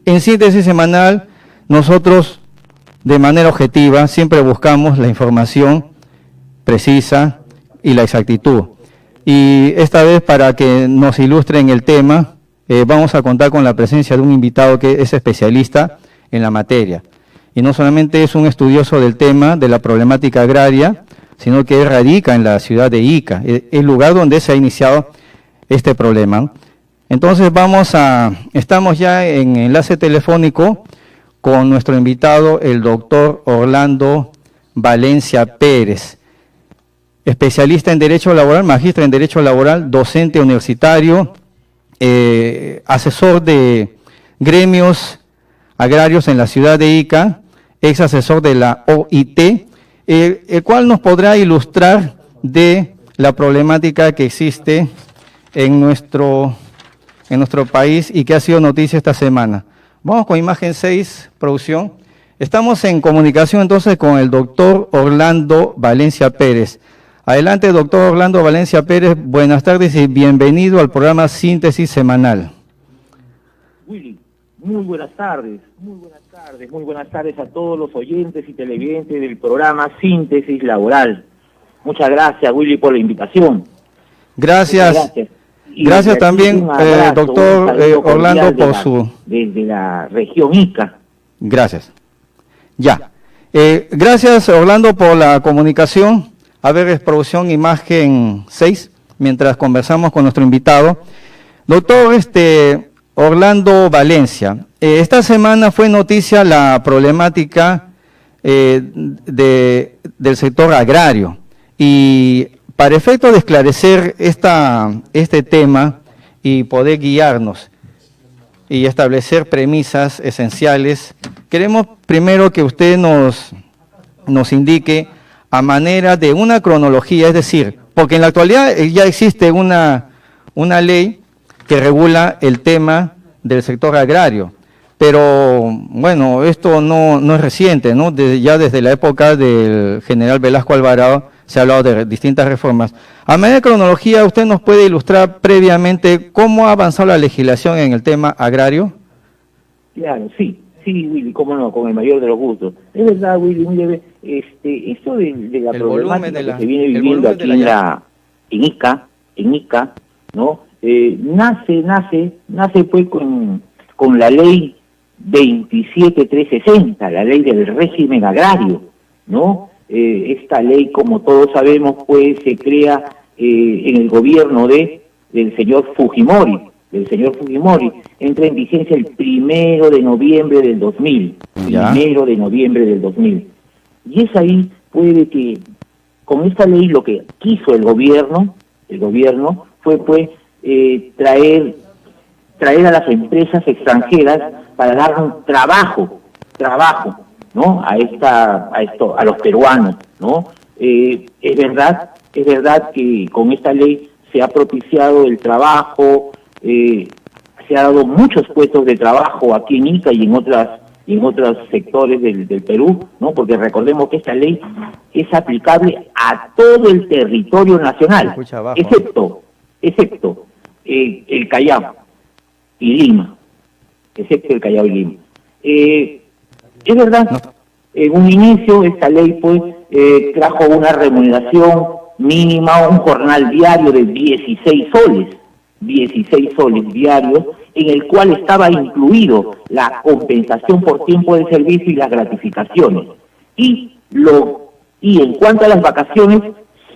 En Síntesis Semanal, nosotros de manera objetiva siempre buscamos la información precisa y la exactitud. Y esta vez, para que nos ilustren el tema, vamos a contar con la presencia de un invitado que es especialista en la materia. Y no solamente es un estudioso del tema, de la problemática agraria, sino que radica en la ciudad de Ica, el lugar donde se ha iniciado este problema. Entonces estamos ya en enlace telefónico con nuestro invitado, el doctor Orlando Valencia Pérez, especialista en Derecho Laboral, magíster en Derecho Laboral, docente universitario, asesor de gremios agrarios en la ciudad de Ica, ex asesor de la OIT, el cual nos podrá ilustrar de la problemática que existe en nuestro país y que ha sido noticia esta semana. Vamos con imagen 6, producción. Estamos en comunicación entonces con el doctor Orlando Valencia Pérez. Adelante, doctor Orlando Valencia Pérez, buenas tardes y bienvenido al programa Síntesis Semanal. Willy, muy buenas tardes a todos los oyentes y televidentes del programa Síntesis Laboral. Muchas gracias, Willy, por la invitación. Gracias. Gracias también, doctor Orlando, por desde la región Ica. Gracias. Ya. Gracias, Orlando, por la comunicación. A ver, producción, imagen 6, mientras conversamos con nuestro invitado. Doctor Orlando Valencia, esta semana fue noticia la problemática del sector agrario. Y para efecto de esclarecer este tema y poder guiarnos y establecer premisas esenciales, queremos primero que usted nos indique a manera de una cronología, es decir, porque en la actualidad ya existe una ley que regula el tema del sector agrario, pero bueno, esto no es reciente, ¿no? Ya desde la época del general Velasco Alvarado se ha hablado de distintas reformas. A manera de cronología, ¿usted nos puede ilustrar previamente cómo ha avanzado la legislación en el tema agrario? Claro, sí, Willy, cómo no, con el mayor de los gustos. Es verdad, Willy, mire, esto de la problemática que se viene viviendo aquí en Ica, ¿no? Nace pues con la ley 27360, la ley del régimen agrario, ¿no? Esta ley, como todos sabemos, pues se crea en el gobierno del señor Fujimori, entra en vigencia el 1 de noviembre del 2000, Y es ahí, puede que, con esta ley lo que quiso el gobierno fue pues traer a las empresas extranjeras para dar un trabajo, ¿no? A los peruanos, ¿no? Es verdad que con esta ley se ha propiciado el trabajo, se ha dado muchos puestos de trabajo aquí en Ica y en otros sectores del Perú, ¿no? Porque recordemos que esta ley es aplicable a todo el territorio nacional, excepto el Callao y Lima, Es verdad, en un inicio esta ley pues trajo una remuneración mínima, un jornal diario de 16 soles diarios, en el cual estaba incluido la compensación por tiempo de servicio y las gratificaciones. Y en cuanto a las vacaciones,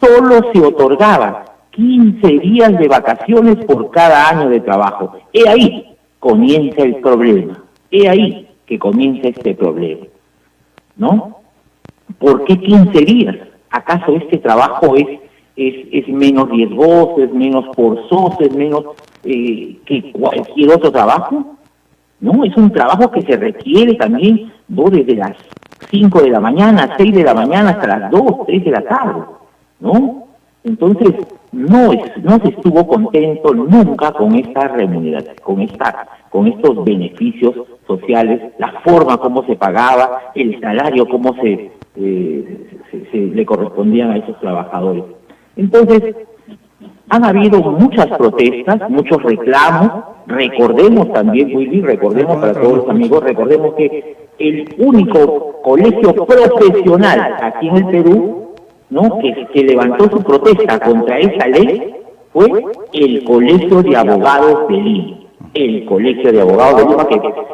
solo se otorgaba 15 días de vacaciones por cada año de trabajo. He ahí comienza el problema. He ahí que comienza este problema, ¿no? ¿Por qué 15 días? ¿Acaso este trabajo es menos riesgoso, es menos forzoso, es menos que cualquier otro trabajo? No, es un trabajo que se requiere también, ¿no? Desde las 5 de la mañana, 6 de la mañana hasta las 2, 3 de la tarde, ¿no? Entonces, no se estuvo contento nunca con esta remuneración, con estos beneficios sociales, la forma como se pagaba, el salario, cómo se le correspondían a esos trabajadores. Entonces, Han habido muchas protestas, muchos reclamos. Recordemos también, Willy, recordemos para todos los amigos, recordemos que el único colegio profesional aquí en el Perú, ¿no?, que levantó su protesta contra esa ley fue el Colegio de Abogados de Lima. El Colegio de Abogados de Lima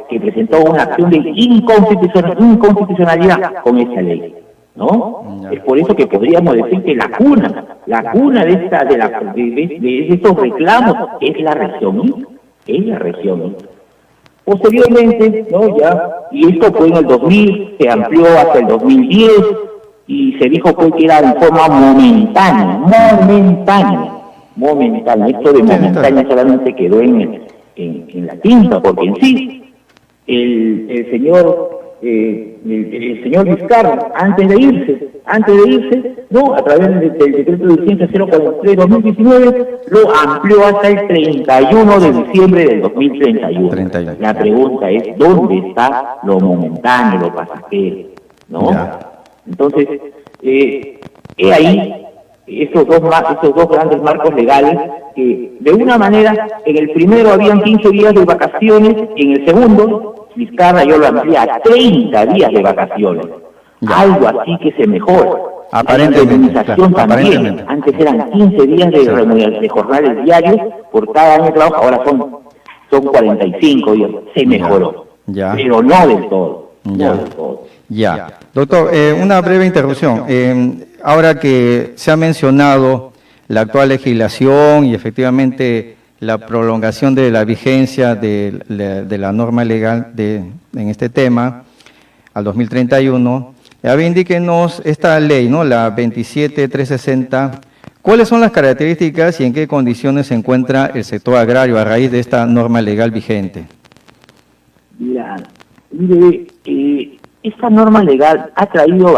que presentó una acción de inconstitucionalidad con esa ley, ¿no? Es por eso que podríamos decir que la cuna de estos reclamos es la región, Posteriormente, ¿no?, y esto fue en el 2000, se amplió hasta el 2010 y se dijo pues que era de forma momentánea. Esto de momentánea solamente quedó en la tinta, porque en sí el señor Vizcarra, antes de irse, ¿no?, a través del decreto de urgencia 043/2019, lo amplió hasta el 31 de diciembre del 2031. La pregunta es, ¿dónde está lo momentáneo, lo pasajero? ¿No? Entonces, he ahí esos dos grandes marcos legales que, de una manera, en el primero habían 15 días de vacaciones, en el segundo, Vizcarra yo lo amplié a 30 días de vacaciones. Algo así que se mejora. Aparentemente, también. Antes eran 15 días de jornales diarios por cada año de trabajo, ahora son 45 días. Se mejoró, pero no del todo. Doctor, una breve interrupción. Ahora que se ha mencionado la actual legislación y efectivamente la prolongación de la vigencia de la norma legal en este tema al 2031, indíquenos esta ley, ¿no?, la 27360, ¿cuáles son las características y en qué condiciones se encuentra el sector agrario a raíz de esta norma legal vigente? Mire, esta norma legal ha traído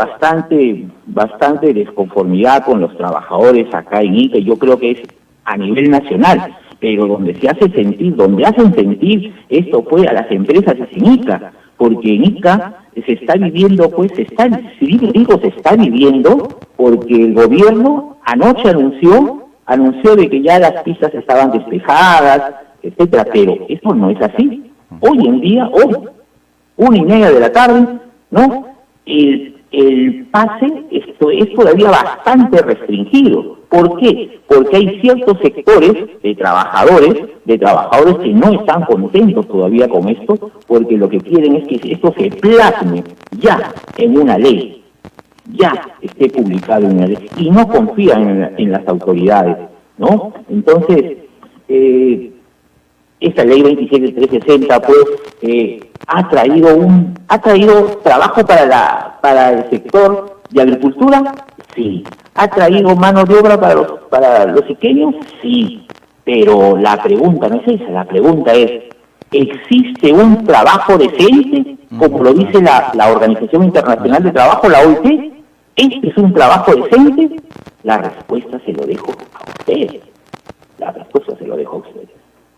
bastante desconformidad con los trabajadores acá en Ica, y yo creo que es a nivel nacional, pero donde hacen sentir esto fue a las empresas en Ica, porque en Ica se está viviendo, se está viviendo porque el gobierno anoche anunció de que ya las pistas estaban despejadas, etcétera, pero eso no es así. Hoy en día, 1:30 de la tarde, ¿no?, el pase es todavía bastante restringido. ¿Por qué? Porque hay ciertos sectores de trabajadores que no están contentos todavía con esto, porque lo que quieren es que esto se plasme ya en una ley, ya esté publicado en una ley, y no confían en las autoridades, ¿no? Entonces, esta ley 27360 ha traído trabajo para el sector de agricultura, sí. ¿Ha traído mano de obra para los iqueños? Sí. Pero la pregunta no es esa, la pregunta es, ¿existe un trabajo decente, como lo dice la Organización Internacional de Trabajo, la OIT? ¿Este es un trabajo decente? La respuesta se lo dejo a ustedes.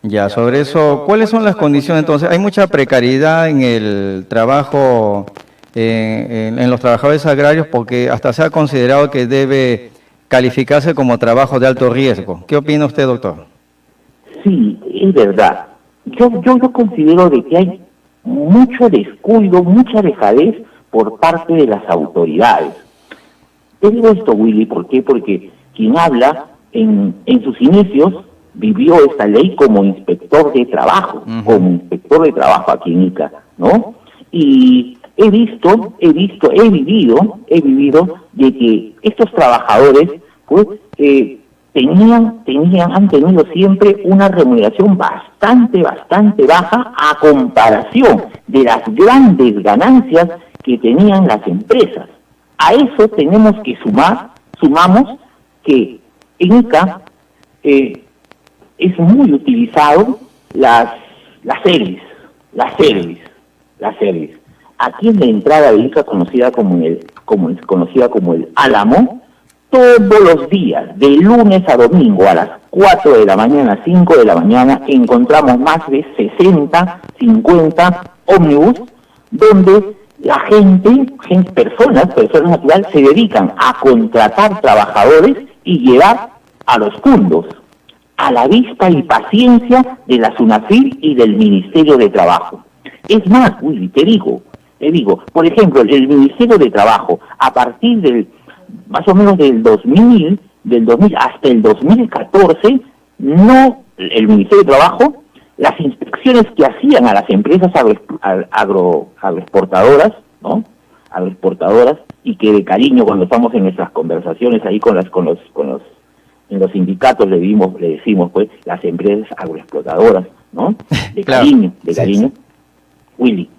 Ya, sobre eso, ¿cuáles son las condiciones entonces? Hay mucha precariedad en el trabajo, en los trabajadores agrarios, porque hasta se ha considerado que debe calificarse como trabajo de alto riesgo. ¿Qué opina usted, doctor? Sí, es verdad. Yo considero de que hay mucho descuido, mucha dejadez por parte de las autoridades. Te digo esto, Willy, ¿por qué? Porque quien habla en sus inicios vivió esta ley como inspector de trabajo, aquí en Ica, ¿no? Y he vivido de que estos trabajadores, han tenido siempre una remuneración bastante baja a comparación de las grandes ganancias que tenían las empresas. A eso tenemos que sumamos que en Ica es muy utilizado las service. Aquí en la entrada de Ica, conocida como el Álamo, todos los días, de lunes a domingo, a las 4 de la mañana, 5 de la mañana, encontramos más de 60, 50 ómnibus, donde la personas naturales, se dedican a contratar trabajadores y llevar a los puntos a la vista y paciencia de la SUNAFIL y del Ministerio de Trabajo. Es más, Willy, te digo, por ejemplo, el Ministerio de Trabajo, a partir del, más o menos del 2000 hasta el 2014, no, el Ministerio de Trabajo, las inspecciones que hacían a las empresas agroexportadoras, ¿no? Agroexportadoras, y que de cariño, cuando estamos en nuestras conversaciones ahí en los sindicatos le decimos pues las empresas agroexplotadoras, ¿no? De claro. cariño. Willy,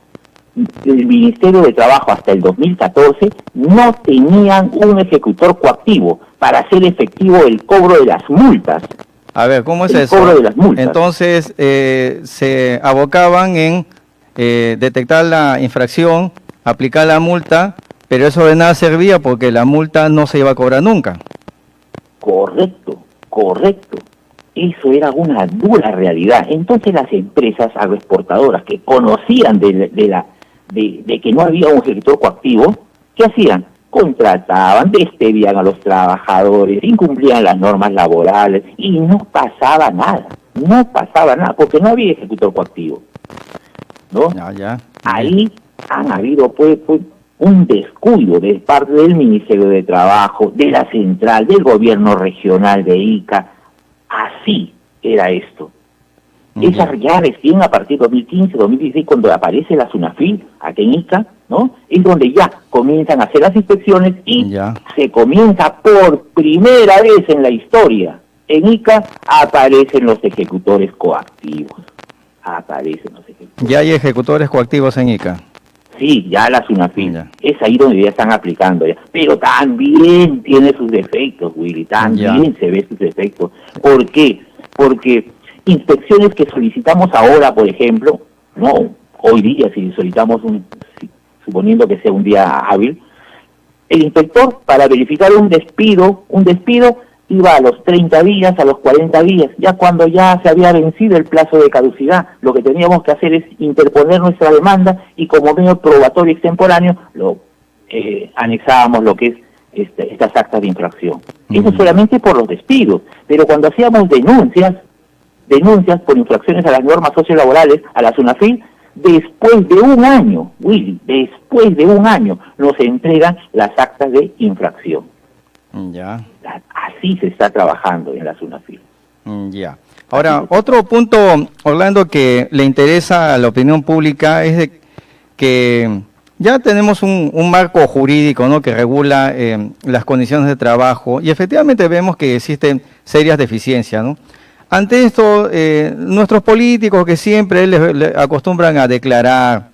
el Ministerio de Trabajo hasta el 2014 no tenían un ejecutor coactivo para hacer efectivo el cobro de las multas. A ver, ¿cómo es el eso? Cobro de las multas. Entonces, se abocaban en detectar la infracción, aplicar la multa, pero eso de nada servía porque la multa no se iba a cobrar nunca. Correcto. Eso era una dura realidad. Entonces las empresas agroexportadoras que conocían de que no había un ejecutor coactivo, ¿qué hacían? Contrataban, despedían a los trabajadores, incumplían las normas laborales y no pasaba nada, porque no había ejecutor coactivo, ¿no? Ya. Ahí han habido pues un descuido de parte del Ministerio de Trabajo, de la central, del gobierno regional de Ica. Así era esto. Esa ya recién a partir de 2015, 2016, cuando aparece la SUNAFIL aquí en Ica, ¿no? Es donde ya comienzan a hacer las inspecciones y se comienza por primera vez en la historia. En Ica aparecen los ejecutores coactivos. Ya hay ejecutores coactivos en Ica. Sí, ya la SUNAFIL. Es ahí donde ya están aplicando ya. Pero también tiene sus defectos, Willy. También se ve sus defectos. ¿Por qué? Porque inspecciones que solicitamos ahora, por ejemplo, no, hoy día si solicitamos suponiendo que sea un día hábil, el inspector para verificar un despido iba a los 30 días, a los 40 días, ya cuando ya se había vencido el plazo de caducidad. Lo que teníamos que hacer es interponer nuestra demanda y como medio probatorio extemporáneo anexábamos lo que es estas actas de infracción. Eso solamente por los despidos, pero cuando hacíamos denuncias por infracciones a las normas sociolaborales, a la SUNAFIL, después de un año, Willy, nos entregan las actas de infracción. Ya. Así se está trabajando en la SUNAFIL. Ya. Ahora, otro punto, Orlando, que le interesa a la opinión pública es de que ya tenemos un marco jurídico, ¿no?, que regula las condiciones de trabajo y efectivamente vemos que existen serias deficiencias, ¿no? Ante esto, nuestros políticos que siempre le acostumbran a declarar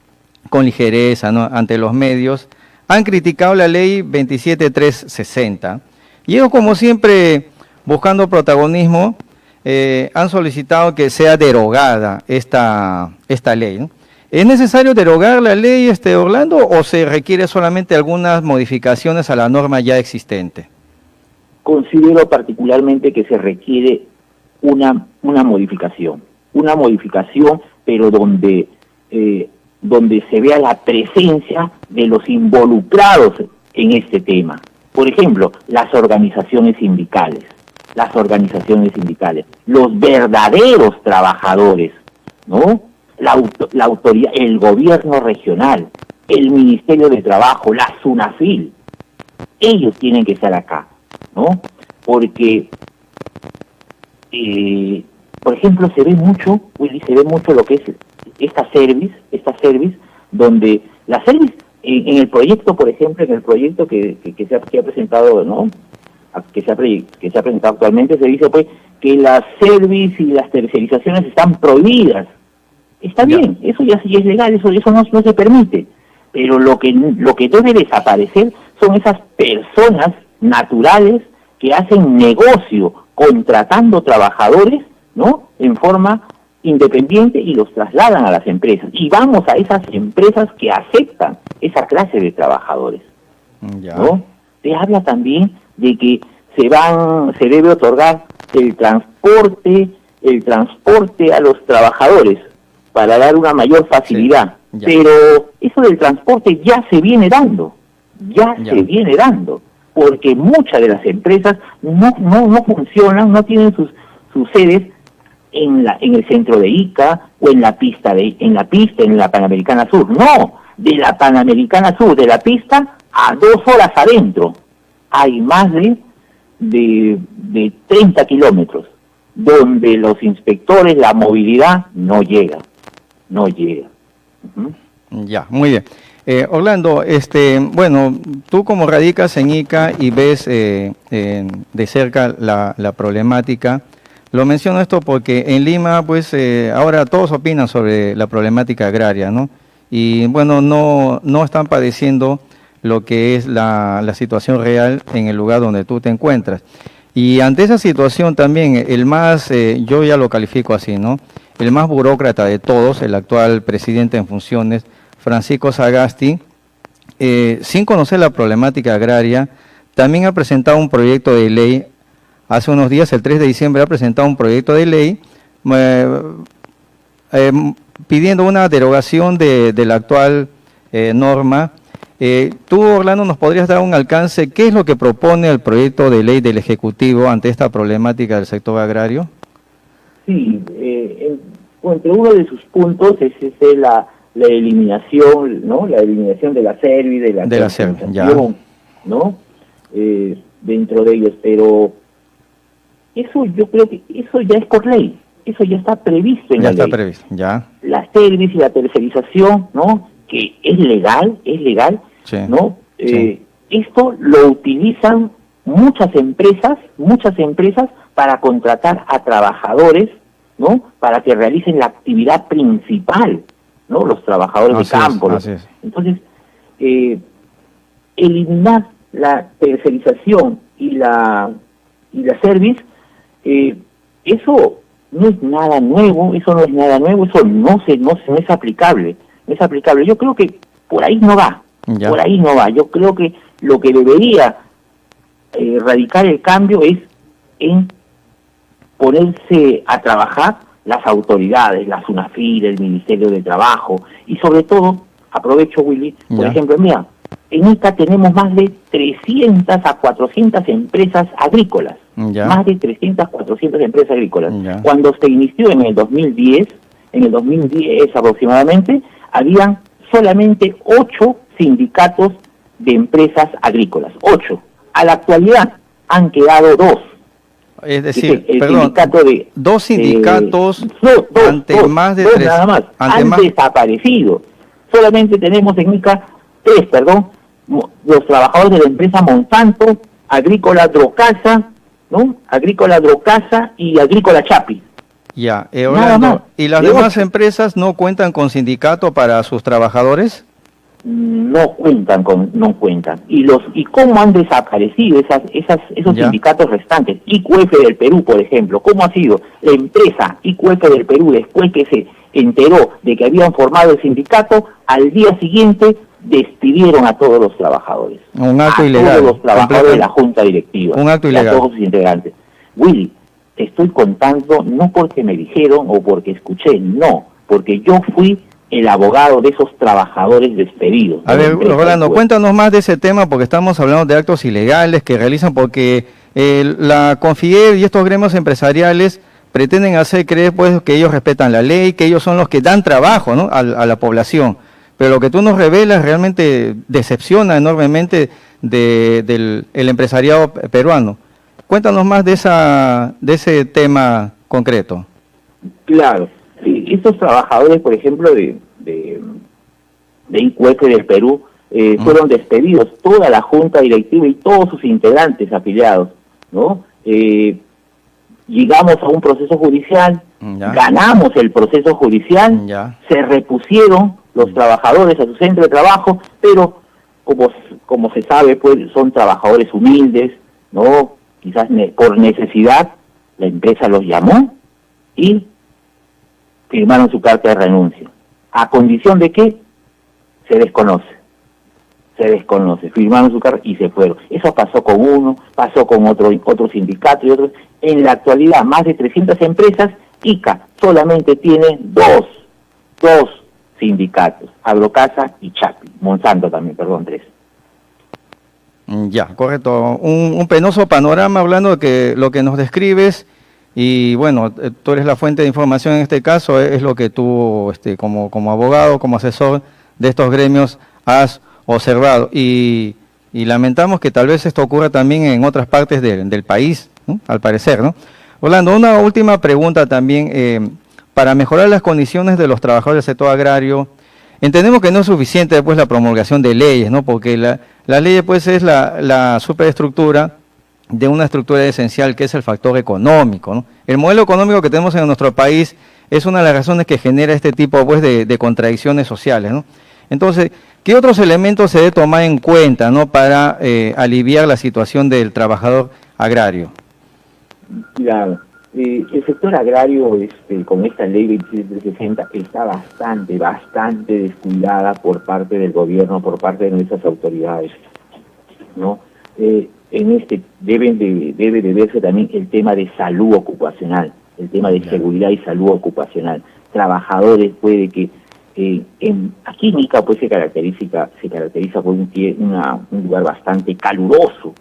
con ligereza, ¿no?, ante los medios, han criticado la ley 27360. Y ellos, como siempre, buscando protagonismo, han solicitado que sea derogada esta ley, ¿no? ¿Es necesario derogar la ley, Orlando, o se requiere solamente algunas modificaciones a la norma ya existente? Considero particularmente que se requiere una modificación, pero donde se vea la presencia de los involucrados en este tema. Por ejemplo, las organizaciones sindicales, los verdaderos trabajadores, ¿no? La autoridad, el gobierno regional, el Ministerio de Trabajo, la SUNAFIL, ellos tienen que estar acá, ¿no? Porque, por ejemplo, se ve mucho lo que es esta service, donde la service, en el proyecto, por ejemplo, que se ha presentado, ¿no?, que se ha presentado actualmente, se dice pues que las service y las tercerizaciones están prohibidas. Está bien, eso ya sí es legal, eso no se permite, pero lo que debe desaparecer son esas personas naturales que hacen negocio contratando trabajadores, ¿no?, en forma independiente y los trasladan a las empresas. Y vamos a esas empresas que aceptan esa clase de trabajadores, ¿no? Se habla también de que se debe otorgar el transporte a los trabajadores para dar una mayor facilidad. Sí, pero eso del transporte ya se viene dando, porque muchas de las empresas no funcionan, no tienen sus sus sedes en el centro de Ica o en la Panamericana Sur. No, de la Panamericana Sur, de la pista a 2 horas adentro, hay más de 30 kilómetros, donde los inspectores, la movilidad no llega. Ya, muy bien. Orlando, bueno, tú como radicas en Ica y ves de cerca la problemática, lo menciono esto porque en Lima, pues ahora todos opinan sobre la problemática agraria, ¿no? Y bueno, no están padeciendo lo que es la situación real en el lugar donde tú te encuentras. Y ante esa situación también, el más, yo ya lo califico así, ¿no? El más burócrata de todos, el actual presidente en funciones, Francisco Sagasti, sin conocer la problemática agraria, también ha presentado un proyecto de ley. Hace unos días, el 3 de diciembre, ha presentado un proyecto de ley pidiendo una derogación de la actual norma. Tú, Orlando, ¿nos podrías dar un alcance? ¿Qué es lo que propone el proyecto de ley del Ejecutivo ante esta problemática del sector agrario? Sí, entre uno de sus puntos es la eliminación, ¿no? La eliminación de la CERVI, de la CERVI, ya. ¿No? Dentro de ellos, pero eso yo creo que eso ya es por ley, eso ya está previsto en la ley. Ya está previsto, ya. La CERVI y la tercerización, ¿no? Que es legal, sí, ¿no? Sí. Esto lo utilizan muchas empresas para contratar a trabajadores, ¿no? Para que realicen la actividad principal, ¿no? Los trabajadores de campo. Así es. Entonces, eliminar la tercerización y la service, eso no es nada nuevo, eso no es aplicable. Yo creo que por ahí no va, Yo creo que lo que debería radicar el cambio es en ponerse a trabajar las autoridades, la SUNAFIR, el Ministerio de Trabajo, y sobre todo, aprovecho, Willy, por ejemplo, mira, en Ica tenemos más de 300 a 400 empresas agrícolas, más de 300 a 400 empresas agrícolas. Cuando se inició en el 2010 aproximadamente, habían solamente 8 sindicatos de empresas agrícolas, 8. A la actualidad han quedado 2. Es decir, dos sindicatos ante más de 3. Nada más, han desaparecido. Solamente tenemos en Ica 3, los trabajadores de la empresa Monsanto, Agrícola Drocasa, ¿no? Agrícola Drocasa y Agrícola Chapi. Ya, Orlando, ¿y las demás empresas no cuentan con sindicato para sus trabajadores? No cuentan. ¿Y cómo han desaparecido esos sindicatos restantes? IQF del Perú, por ejemplo, ¿cómo ha sido? La empresa IQF del Perú, después que se enteró de que habían formado el sindicato, al día siguiente despidieron a todos los trabajadores. Un acto ilegal. Todos los trabajadores de la junta directiva. Un acto ilegal. A todos sus integrantes. Willy, te estoy contando no porque me dijeron o porque escuché, no, porque yo fui el abogado de esos trabajadores despedidos. A ver, Rolando, cuéntanos más de ese tema, porque estamos hablando de actos ilegales que realizan, porque la CONFIER y estos gremios empresariales pretenden hacer creer pues que ellos respetan la ley, que ellos son los que dan trabajo, ¿no? a la población. Pero lo que tú nos revelas realmente decepciona enormemente del empresariado peruano. Cuéntanos más de ese tema concreto. Claro, sí, estos trabajadores, por ejemplo, de IQF del Perú, fueron despedidos, toda la junta directiva y todos sus integrantes afiliados, ¿no? Llegamos a un proceso judicial, ganamos el proceso judicial, se repusieron los trabajadores a su centro de trabajo, pero como se sabe, pues son trabajadores humildes, ¿no? Quizás por necesidad, la empresa los llamó y firmaron su carta de renuncia. ¿A condición de qué? Se desconoce, firmaron su carta y se fueron. Eso pasó con uno, pasó con otro sindicato y otros. En la actualidad, más de 300 empresas, ICA solamente tiene dos sindicatos, Agrocasa y Chapi, Monsanto también, 3. Ya, correcto. Un penoso panorama, hablando de que lo que nos describes, Y bueno, tú eres la fuente de información en este caso, es lo que tú como abogado, como asesor de estos gremios has observado. Y lamentamos que tal vez esto ocurra también en otras partes del país, ¿no? Al parecer, ¿no? Orlando, una última pregunta también. Para mejorar las condiciones de los trabajadores del sector agrario, entendemos que no es suficiente después la promulgación de leyes, ¿no? Porque la ley pues es la superestructura de una estructura esencial que es el factor económico, ¿no? El modelo económico que tenemos en nuestro país es una de las razones que genera este tipo pues de contradicciones sociales, ¿no? Entonces, ¿qué otros elementos se debe tomar en cuenta, ¿no? Para aliviar la situación del trabajador agrario? Claro. El sector agrario, con esta ley 27360, está bastante descuidada por parte del gobierno, por parte de nuestras autoridades, ¿no? Debe de verse también el tema de salud ocupacional, el tema de seguridad y salud ocupacional. Trabajadores puede que aquí en Ica pues se caracteriza por un lugar bastante caluroso,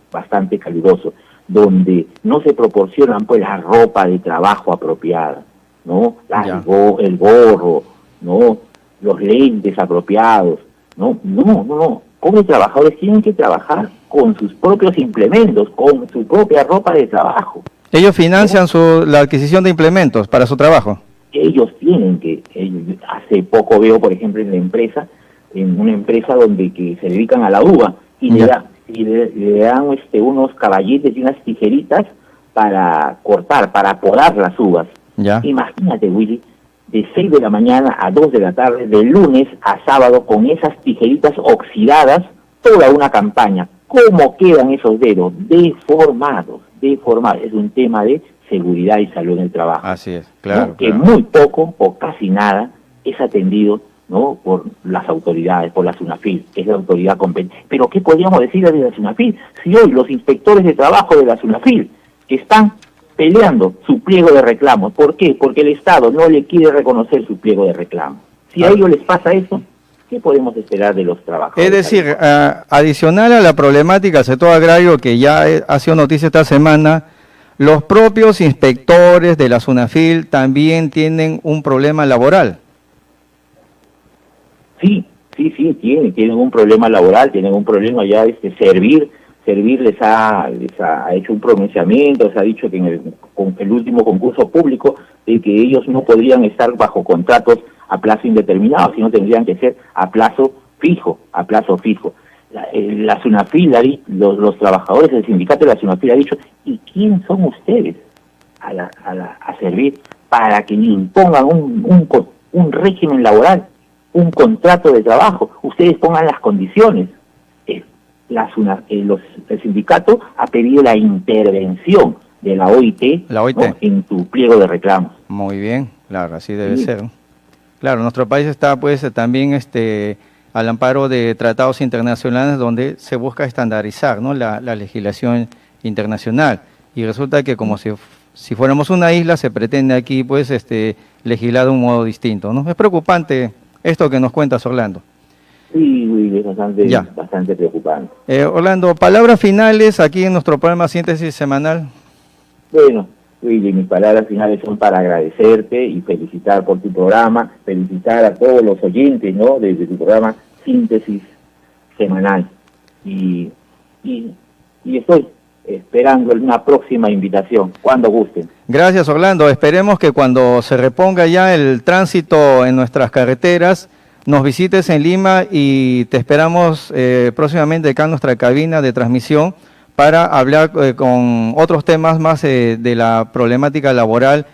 donde no se proporcionan pues la ropa de trabajo apropiada, ¿no? El gorro, ¿no? Los lentes apropiados, ¿no? No. Los trabajadores tienen que trabajar con sus propios implementos, con su propia ropa de trabajo. ¿Ellos financian la adquisición de implementos para su trabajo? Ellos hace poco veo, por ejemplo, en una empresa que se dedican a la uva, y le dan unos caballetes y unas tijeritas para cortar, para podar las uvas. Imagínate, Willy, de 6 de la mañana a 2 de la tarde, de lunes a sábado, con esas tijeritas oxidadas, toda una campaña. ¿Cómo quedan esos dedos? Deformados. Es un tema de seguridad y salud en el trabajo. Así es, claro. ¿No? Que muy poco o casi nada es atendido, ¿no? Por las autoridades, por la SUNAFIL, que es la autoridad competente. Pero ¿qué podríamos decir de la SUNAFIL? Si hoy los inspectores de trabajo de la SUNAFIL están peleando su pliego de reclamos. ¿Por qué? Porque el Estado no le quiere reconocer su pliego de reclamos. Si a ellos les pasa eso, ¿qué podemos esperar de los trabajadores? Es decir, adicional a la problemática del sector agrario que ya ha sido noticia esta semana, los propios inspectores de la SUNAFIL también tienen un problema laboral. Sí, tienen un problema laboral, tienen un problema ya Servir les ha hecho un pronunciamiento, se ha dicho que con el último concurso público de que ellos no podrían estar bajo contratos a plazo indeterminado, sino tendrían que ser a plazo fijo. La SUNAFIL, los trabajadores del sindicato de la SUNAFIL ha dicho, ¿y quién son ustedes a servir para que le impongan un régimen laboral, un contrato de trabajo? Ustedes pongan las condiciones. El sindicato ha pedido la intervención de la OIT, ¿no? En tu pliego de reclamos. Muy bien, claro, así debe ser. Claro, nuestro país está pues también al amparo de tratados internacionales donde se busca estandarizar, ¿no? la legislación internacional, y resulta que como si fuéramos una isla se pretende aquí pues legislar de un modo distinto, ¿no? Es preocupante esto que nos cuentas, Orlando. Sí, es bastante preocupante. Orlando, palabras finales aquí en nuestro programa Síntesis Semanal. Bueno, Willy, mis palabras finales son para agradecerte y felicitar por tu programa, felicitar a todos los oyentes, ¿no? de tu programa Síntesis Semanal. Y estoy esperando una próxima invitación, cuando gusten. Gracias, Orlando. Esperemos que cuando se reponga ya el tránsito en nuestras carreteras, nos visites en Lima y te esperamos próximamente acá en nuestra cabina de transmisión para hablar con otros temas más de la problemática laboral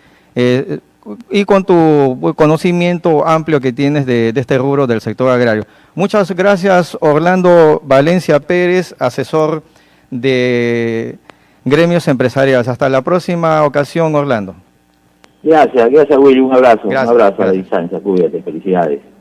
y con tu conocimiento amplio que tienes de este rubro del sector agrario. Muchas gracias, Orlando Valencia Pérez, asesor de gremios empresariales. Hasta la próxima ocasión, Orlando. Gracias Willy, un abrazo a la distancia, cuídate, felicidades.